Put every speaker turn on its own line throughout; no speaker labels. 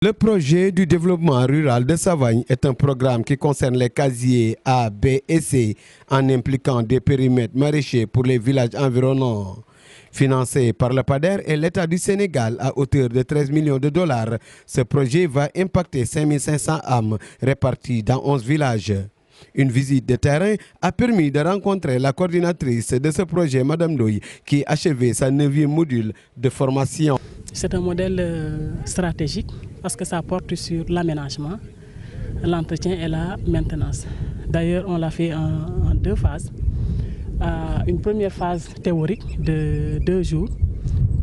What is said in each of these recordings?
Le projet du développement rural de Savagne est un programme qui concerne les casiers A, B et C en impliquant des périmètres maraîchers pour les villages environnants. Financé par le PADER et l'État du Sénégal à hauteur de 13 millions de dollars, ce projet va impacter 5500 âmes réparties dans 11 villages. Une visite de terrain a permis de rencontrer la coordinatrice de ce projet, Mme Loï, qui a achevé sa 9e module de formation.
C'est un modèle stratégique parce que ça porte sur l'aménagement, l'entretien et la maintenance. D'ailleurs, on l'a fait en 2 phases. Une première phase théorique de 2 jours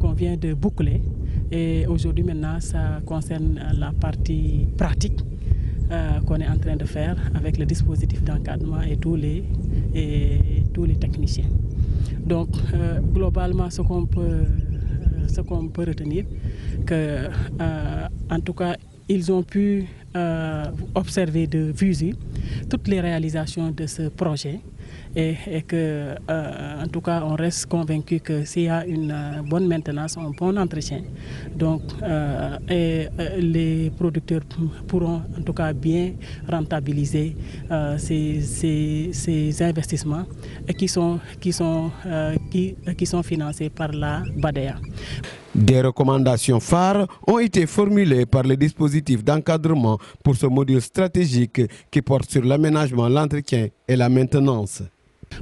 qu'on vient de boucler. Et aujourd'hui, maintenant, ça concerne la partie pratique qu'on est en train de faire avec le dispositif d'encadrement et tous les techniciens. Donc, globalement, ce qu'on peut retenir, que, en tout cas, ils ont pu observer de visu toutes les réalisations de ce projet et que, en tout cas, on reste convaincu que s'il y a une bonne maintenance, un bon entretien, donc les producteurs pourront en tout cas bien rentabiliser ces investissements qui sont financés par la BADEA.
Des recommandations phares ont été formulées par le dispositif d'encadrement pour ce module stratégique qui porte sur l'aménagement, l'entretien et la maintenance.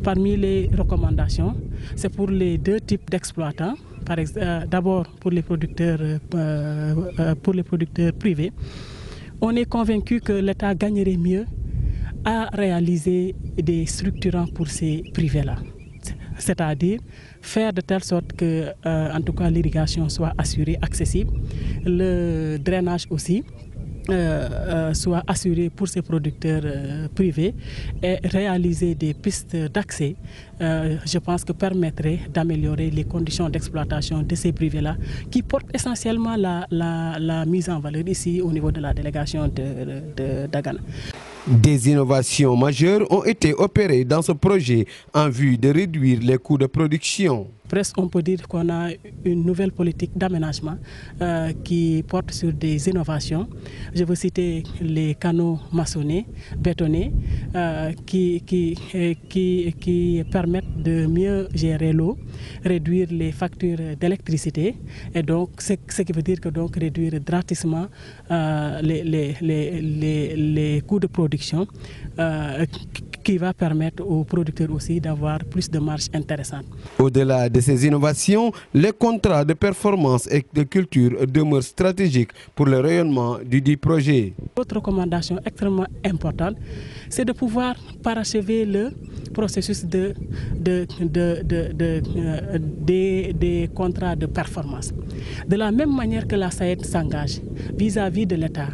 Parmi les recommandations, c'est pour les 2 types d'exploitants. D'abord pour les producteurs privés. On est convaincu que l'État gagnerait mieux à réaliser des structurants pour ces privés-là. C'est-à-dire faire de telle sorte que, en tout cas, l'irrigation soit assurée, accessible, le drainage aussi soit assuré pour ces producteurs privés et réaliser des pistes d'accès, je pense que permettrait d'améliorer les conditions d'exploitation de ces privés-là qui portent essentiellement la mise en valeur ici au niveau de la délégation de Dagana.
Des innovations majeures ont été opérées dans ce projet en vue de réduire les coûts de production.
Presque on peut dire qu'on a une nouvelle politique d'aménagement qui porte sur des innovations. Je veux citer les canaux maçonnés, bétonnés, qui permettent de mieux gérer l'eau, réduire les factures d'électricité et donc ce qui veut dire que donc réduire drastiquement les coûts de production qui va permettre aux producteurs aussi d'avoir plus de marges intéressantes.
Au-delà de ces innovations, les contrats de performance et de culture demeurent stratégiques pour le rayonnement du dit projet.
Autre recommandation extrêmement importante, c'est de pouvoir parachever le processus des contrats de performance. De la même manière que la SAED s'engage vis-à-vis de l'État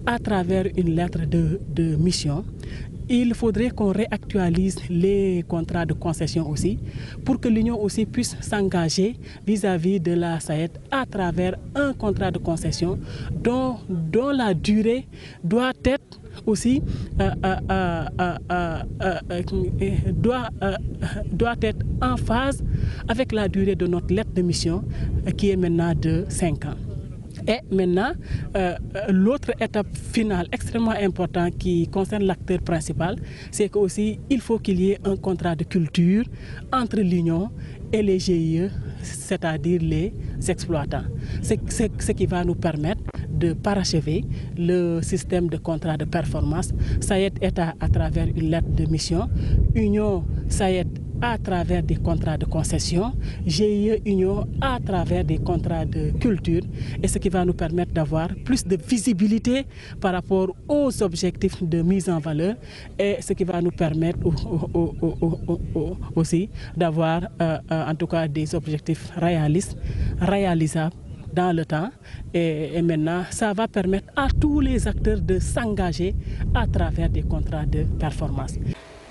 à travers une lettre de mission, il faudrait qu'on réactualise les contrats de concession aussi pour que l'Union aussi puisse s'engager vis-à-vis de la SAED à travers un contrat de concession dont la durée doit être aussi doit être en phase avec la durée de notre lettre de mission qui est maintenant de 5 ans. Et maintenant, l'autre étape finale extrêmement importante qui concerne l'acteur principal, c'est qu'aussi il faut qu'il y ait un contrat de culture entre l'Union et les GIE, c'est-à-dire les exploitants. C'est ce qui va nous permettre de parachever le système de contrat de performance. SAED État à travers une lettre de mission, Union SAED à travers des contrats de concession, GIE Union à travers des contrats de culture, et ce qui va nous permettre d'avoir plus de visibilité par rapport aux objectifs de mise en valeur et ce qui va nous permettre aussi d'avoir en tout cas des objectifs réalistes, réalisables dans le temps et maintenant ça va permettre à tous les acteurs de s'engager à travers des contrats de performance.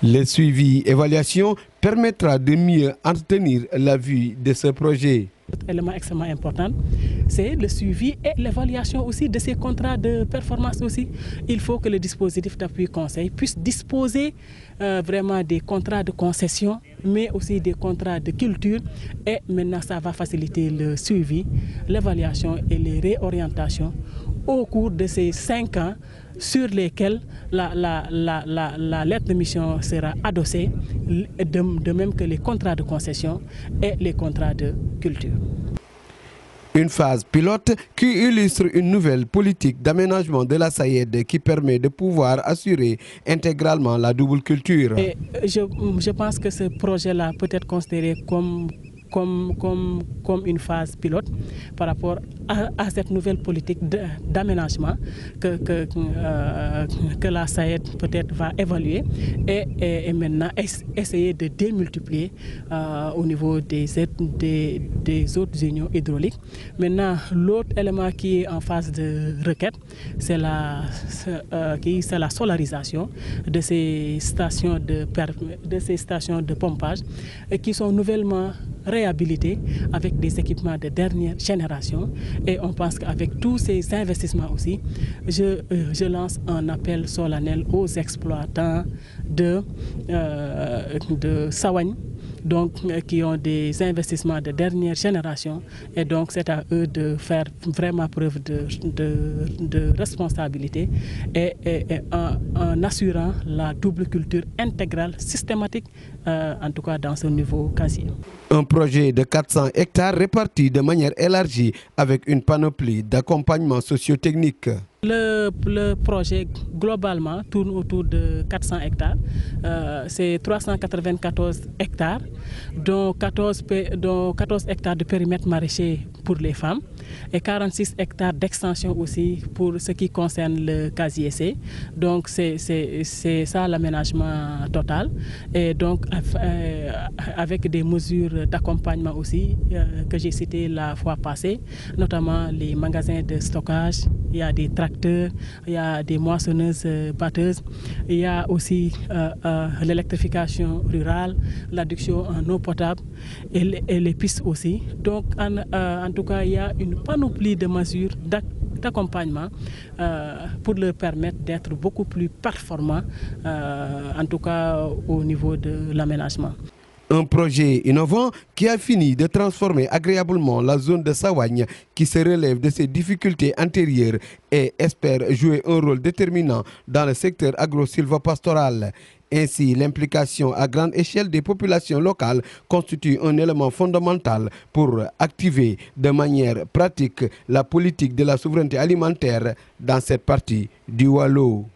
Le suivi-évaluation permettra de mieux entretenir la vue de ce projet.
Autre élément extrêmement important, c'est le suivi et l'évaluation aussi de ces contrats de performance aussi. Il faut que le dispositif d'appui conseil puisse disposer vraiment des contrats de concession, mais aussi des contrats de culture. Et maintenant, ça va faciliter le suivi, l'évaluation et les réorientations au cours de ces 5 ans sur lesquels la lettre de mission sera adossée, de même que les contrats de concession et les contrats de culture.
Une phase pilote qui illustre une nouvelle politique d'aménagement de la SAED qui permet de pouvoir assurer intégralement la double culture.
Et je pense que ce projet-là peut être considéré comme une phase pilote par rapport à cette nouvelle politique d'aménagement que la SAED peut-être va évaluer et maintenant essayer de démultiplier au niveau des autres unions hydrauliques. Maintenant, l'autre élément qui est en phase de requête, c'est la solarisation de ces stations de pompage qui sont nouvellement réhabilités avec des équipements de dernière génération. Et on pense qu'avec tous ces investissements aussi, je lance un appel solennel aux exploitants de Sawagne, donc qui ont des investissements de dernière génération, et donc c'est à eux de faire vraiment preuve de responsabilité et en assurant la double culture intégrale, systématique, en tout cas dans ce nouveau casier.
Un projet de 400 hectares répartis de manière élargie avec une panoplie d'accompagnement socio-technique.
Le projet globalement tourne autour de 400 hectares. C'est 394 hectares, dont 14 hectares de périmètre maraîcher pour les femmes et 46 hectares d'extension aussi pour ce qui concerne le casier C. Donc c'est ça l'aménagement total. Et donc avec des mesures d'accompagnement aussi que j'ai citées la fois passée, notamment les magasins de stockage, il y a des tracteurs, il y a des moissonneuses batteuses, il y a aussi l'électrification rurale, l'adduction en eau potable et les pistes aussi. Donc en tout cas, il y a une panoplie de mesures d'accompagnement pour leur permettre d'être beaucoup plus performants, en tout cas au niveau de l'aménagement.
Un projet innovant qui a fini de transformer agréablement la zone de Sawagne qui se relève de ses difficultés antérieures et espère jouer un rôle déterminant dans le secteur agro-sylvopastoral. Ainsi, l'implication à grande échelle des populations locales constitue un élément fondamental pour activer de manière pratique la politique de la souveraineté alimentaire dans cette partie du Waalo.